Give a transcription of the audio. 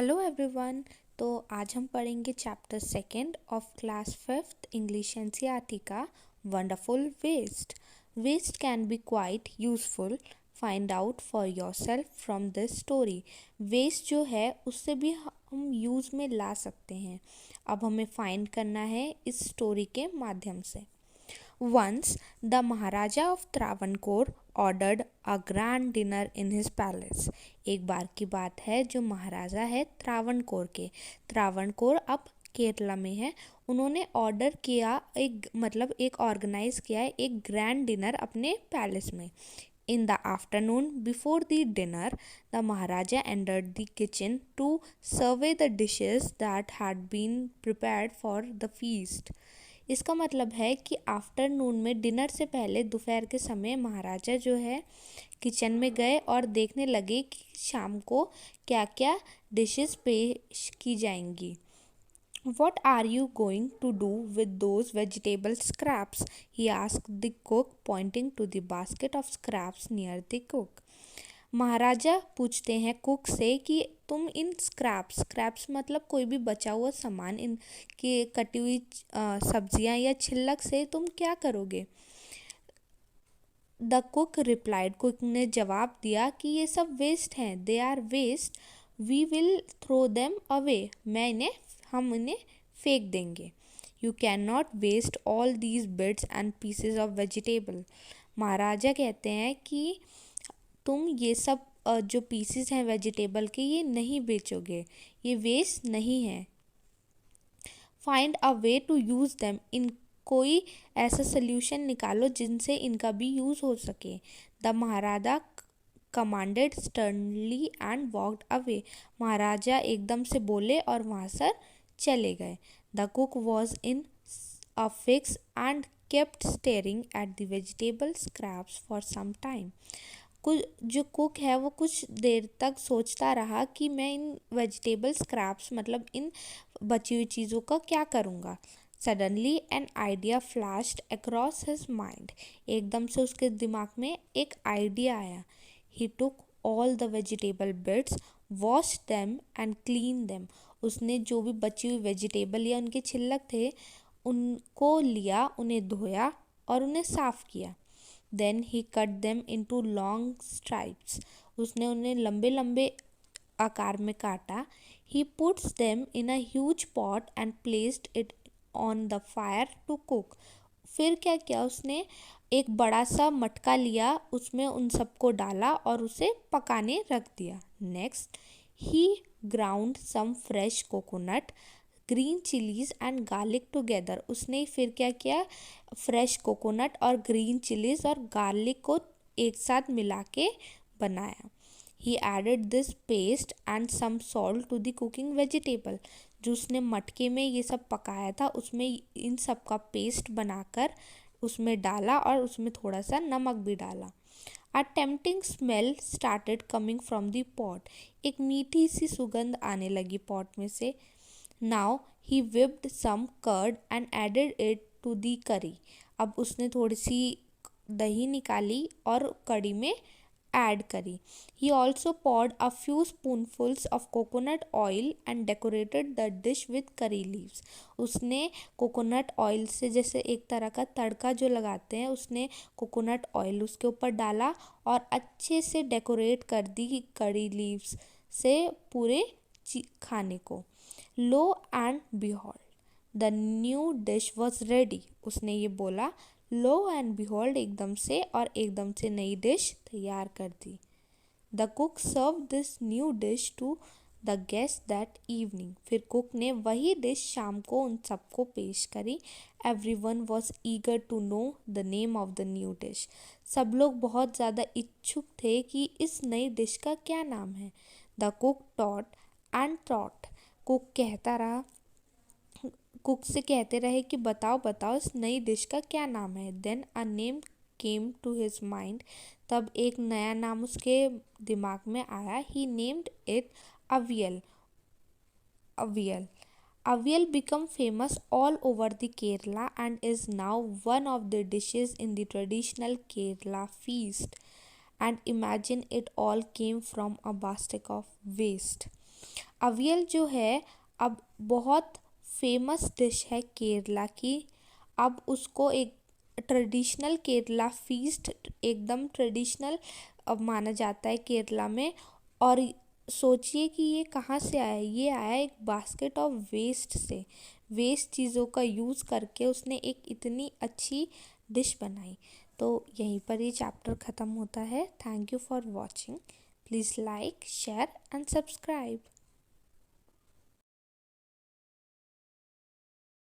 Hello everyone. तो आज हम पढ़ेंगे chapter second of class fifth English NCERT का wonderful waste. Waste can be quite useful, find out for yourself from this story. Waste जो है उससे भी हम यूज़ में ला सकते हैं। अब हमें फाइंड करना है इस स्टोरी के माध्यम से। Once, the Maharaja of Travancore ordered a grand dinner in his palace. एक बार की बात है, जो महाराजा है त्रावणकोर के, त्रावणकोर अब केरला में है, उन्होंने ऑर्डर किया एक ऑर्गेनाइज किया एक ग्रैंड डिनर अपने पैलेस में। In the afternoon, before the dinner, the Maharaja entered the kitchen to survey the dishes that had been prepared for the feast. इसका मतलब है कि आफ्टरनून में डिनर से पहले दोपहर के समय महाराजा जो है किचन में गए और देखने लगे कि शाम को क्या क्या डिशेस पेश की जाएंगी। What are you going to do with those vegetable scraps? He asked the cook, pointing to the basket of scraps near the cook. महाराजा पूछते हैं कुक से कि तुम इन स्क्रैप्स मतलब कोई भी बचा हुआ सामान, इन के कटी हुई सब्जियां या छिलक से तुम क्या करोगे। द कुक रिप्लाइड, कुक ने जवाब दिया कि ये सब वेस्ट हैं, they are waste, we will throw them away, हम इन्हें फेंक देंगे। You can not waste all these bits and pieces of vegetable. महाराजा कहते हैं कि तुम ये सब जो पीसेस हैं वेजिटेबल के, ये नहीं बेचोगे, ये वेस्ट नहीं है। Find a way to use them, इन कोई ऐसा सोल्यूशन निकालो जिनसे इनका भी यूज़ हो सके। The maharaja commanded sternly and walked away, महाराजा एकदम से बोले और वहाँ से चले गए। The cook was in a fix and kept staring at the vegetable scraps for some time. कुछ जो कुक है वो कुछ देर तक सोचता रहा कि मैं इन वेजिटेबल स्क्रैप्स मतलब इन बची हुई चीज़ों का क्या करूँगा। Suddenly an idea flashed across his mind, एकदम से उसके दिमाग में एक आइडिया आया। He took all the vegetable bits, wash them and clean them, उसने जो भी बची हुई वेजिटेबल या उनके छिलक थे उनको लिया, उन्हें धोया और उन्हें साफ़ किया। Then he cut them into long stripes, उसने उन्हें लंबे लंबे आकार में काटा। He puts them in a huge pot and placed it on the fire to cook, फिर क्या किया उसने, एक बड़ा सा मटका लिया, उसमें उन सबको डाला और उसे पकाने रख दिया। Next he ground some fresh coconut, green chillies and garlic together, उसने फिर क्या किया, फ्रेश कोकोनट और ग्रीन चिलीज और गार्लिक को एक साथ मिला के बनाया। He added this paste and some salt to the cooking vegetable, जो उसने मटके में ये सब पकाया था उसमें इन सब का पेस्ट बनाकर उसमें डाला और उसमें थोड़ा सा नमक भी डाला। A tempting smell started coming from the pot, एक मीठी सी सुगंध आने लगी पॉट में से। Now he whipped some curd and added it to the curry, अब उसने थोड़ी सी दही निकाली और कड़ी में ऐड करी। He also poured a few spoonfuls of coconut oil and decorated the dish with curry leaves, उसने कोकोनट ऑयल से जैसे एक तरह का तड़का जो लगाते हैं, उसने कोकोनट ऑयल उसके ऊपर डाला और अच्छे से डेकोरेट कर दी करी लीव्स से पूरे खाने को। Lo and behold the new dish was ready, उसने ये बोला, लो एंड बिहोल्ड एकदम से नई डिश तैयार कर दी। The cook serve this new dish to the guest that evening, फिर कुक ने वही डिश शाम को उन सबको पेश करी। Everyone was eager to know the name of the new dish, सब लोग बहुत ज़्यादा इच्छुक थे कि इस नई डिश का क्या नाम है। The cook taught and taught, cook से कहते रहे कि बताओ बताओ इस नई डिश का क्या नाम है। Then a name came to his mind, तब एक नया नाम उसके दिमाग में आया। He named it avial. Avial Avial became famous all over the Kerala and is now one of the dishes in the traditional Kerala feast. And imagine it all came from a basket of waste. Avial जो है अब बहुत famous dish है केरला की। अब उसको एक traditional Kerala feast एकदम ट्रेडिशनल अब माना जाता है केरला में। और सोचिए कि ये कहाँ से आया है, ये आया है एक बास्केट ऑफ वेस्ट से। वेस्ट चीज़ों का यूज़ करके उसने एक इतनी अच्छी डिश बनाई। तो यहीं पर ये चैप्टर ख़त्म होता है। Thank you for watching. Please like share and subscribe.